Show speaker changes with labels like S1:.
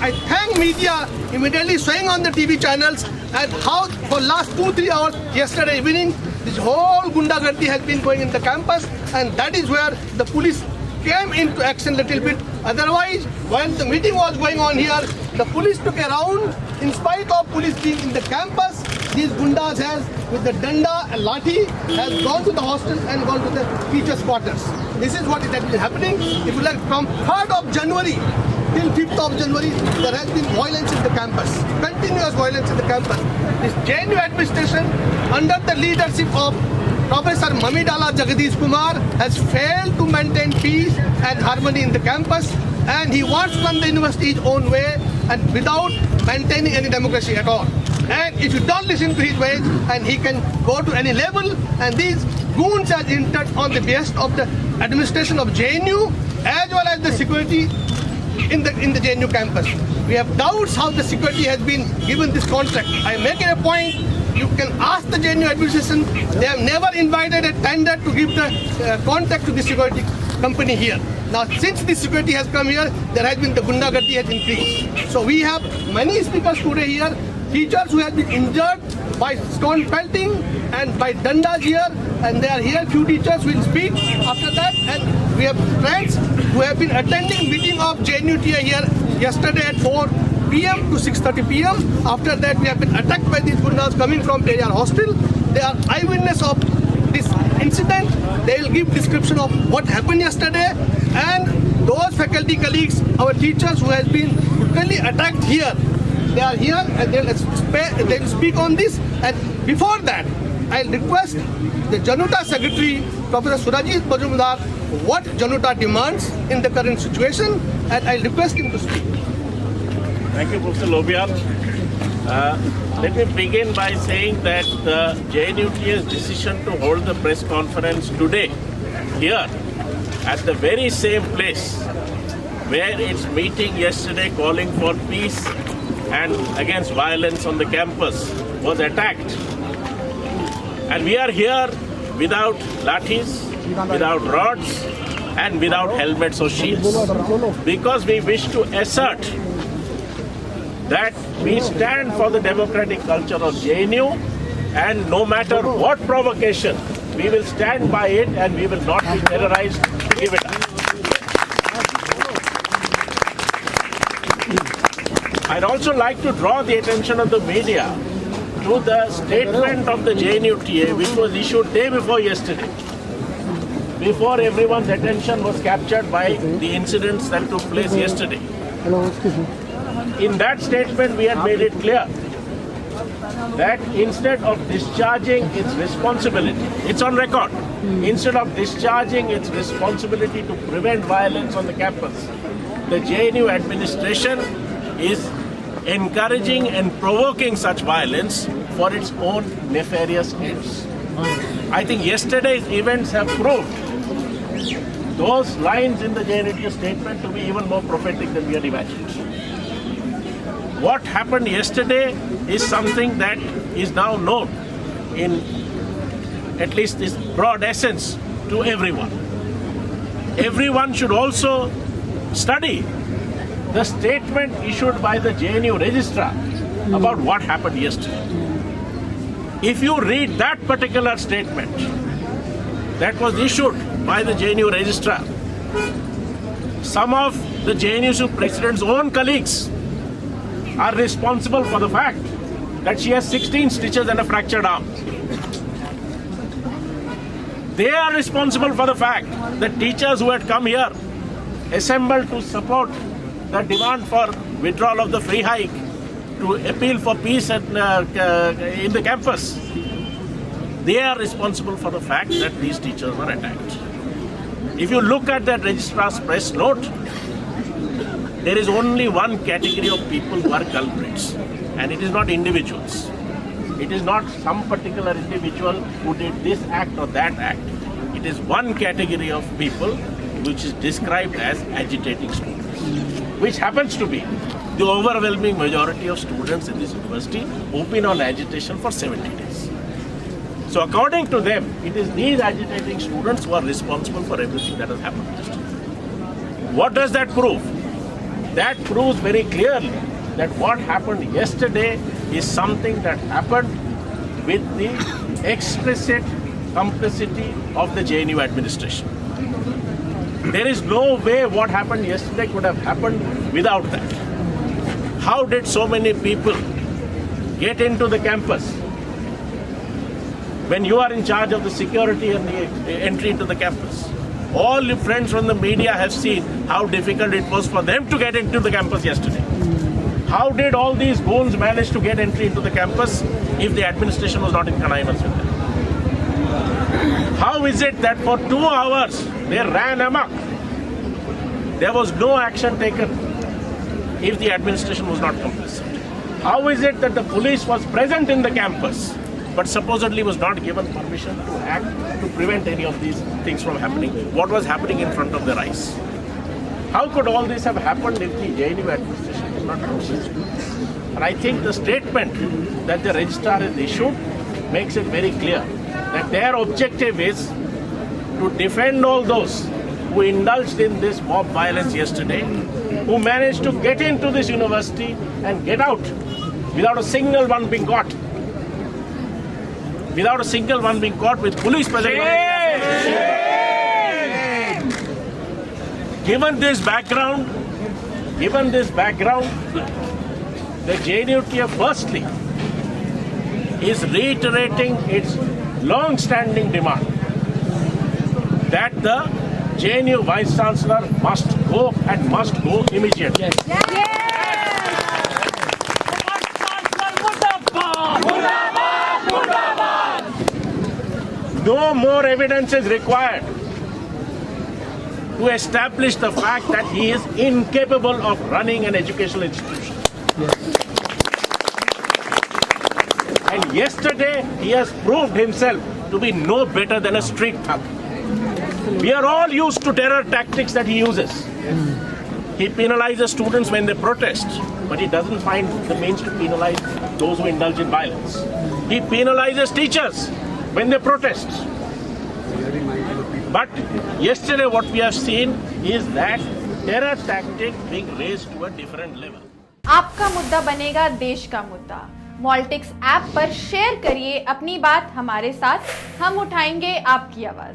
S1: I thank media immediately showing on the TV channels and how for last 2-3 hours yesterday evening this whole gundagardi has been going in the campus, and that is where the police came into action little bit. Otherwise, while the meeting was going on here, the police took a round. In spite of police being in the campus, these gundas has, with the danda and lathi, has gone to the hostel and gone to the teachers' quarters. This is what is actually happening. If you like, from 3rd of January till 5th of January, there has been violence in the campus, continuous violence in the campus. This JNU administration, under the leadership of Professor Mamidala Jagadish Kumar, has failed to maintain peace and harmony in the campus, and he wants to run the university his own way and without maintaining any democracy at all. And if you don't listen to his ways, and he can go to any level, and these goons are entered on the behest of the administration of JNU as well as the security in the JNU campus. We have doubts how the security has been given this contract. I make it a point, you can ask the JNU administration, they have never invited a tender to give the contract to the security company here. Now since the security has come here, there has been the gundagardi has increased. So we have many speakers today here, teachers who have been injured by stone pelting and by dandas here, and they are here. Few teachers will speak after that, and we have friends who have been attending meeting of JNUTA here yesterday at 4 p.m. to 6:30 p.m. After that, we have been attacked by these gundas coming from Periyar Hostel. They are eyewitness of this incident. They will give description of what happened yesterday, and those faculty colleagues, our teachers who has been brutally attacked here, they are here and they will speak on this. And before that, I'll request the JNUTA Secretary, Professor Surajit Majumdar, what JNUTA demands in the current situation, and I'll request him to speak.
S2: Thank you, Professor Lobial. Let me begin by saying that the JNUTA's decision to hold the press conference today, here, at the very same place where its meeting yesterday calling for peace and against violence on the campus was attacked. And we are here without lathis, without rods, and without helmets or shields, because we wish to assert that we stand for the democratic culture of JNU, and no matter what provocation, we will stand by it and we will not be terrorized to give it up. I'd also like to draw the attention of the media to the statement of the JNUTA, which was issued day before yesterday, before everyone's attention was captured by the incidents that took place yesterday. In that statement, we had made it clear that instead of discharging its responsibility, it's on record, instead of discharging its responsibility to prevent violence on the campus, the JNU administration is encouraging and provoking such violence for its own nefarious ends. I think yesterday's events have proved those lines in the JNU statement to be even more prophetic than we had imagined. What happened yesterday is something that is now known in at least this broad essence to everyone. Everyone should also study the statement issued by the JNU registrar about what happened yesterday. If you read that particular statement that was issued by the JNU registrar, some of the JNU president's own colleagues are responsible for the fact that she has 16 stitches and a fractured arm. They are responsible for the fact that teachers who had come here assembled to support the demand for withdrawal of the free hike, to appeal for peace in the campus, they are responsible for the fact that these teachers were attacked. If you look at that registrar's press note, there is only one category of people who are culprits, and it is not individuals. It is not some particular individual who did this act or that act. It is one category of people which is described as agitating students, which happens to be the overwhelming majority of students in this university who've been on agitation for 70 days. So according to them, it is these agitating students who are responsible for everything that has happened. What does that prove? That proves very clearly that what happened yesterday is something that happened with the explicit complicity of the JNU administration. There is no way what happened yesterday could have happened without that. How did so many people get into the campus when you are in charge of the security and the entry into the campus? All your friends from the media have seen how difficult it was for them to get into the campus yesterday. How did all these goons manage to get entry into the campus if the administration was not in connivance with them? How is it that for 2 hours they ran amok? There was no action taken if the administration was not complicit. How is it that the police was present in the campus but supposedly was not given permission to act to prevent any of these things from happening? What was happening in front of their eyes? How could all this have happened if the JNU administration was not complicit? And I think the statement that the registrar has issued makes it very clear that their objective is to defend all those who indulged in this mob violence yesterday, who managed to get into this university and get out without a single one being caught. Without a single one being caught with police present. Given this background, the JNU firstly is reiterating its long-standing demand that the JNU Vice Chancellor must go and must go immediately. No more evidence is required to establish the fact that he is incapable of running an educational institution. And yesterday he has proved himself to be no better than a street thug. We are all used to terror tactics that he uses. He penalizes students when they protest, but he doesn't find the means to penalize those who indulge in violence. He penalizes teachers when they protest. But yesterday what we have seen is that terror tactic being raised to a different level.
S3: आपका मुद्दा बनेगा देश का मुद्दा। Molitics app पर share करिए अपनी बात हमारे साथ, हम उठाएंगे आपकी आवाज।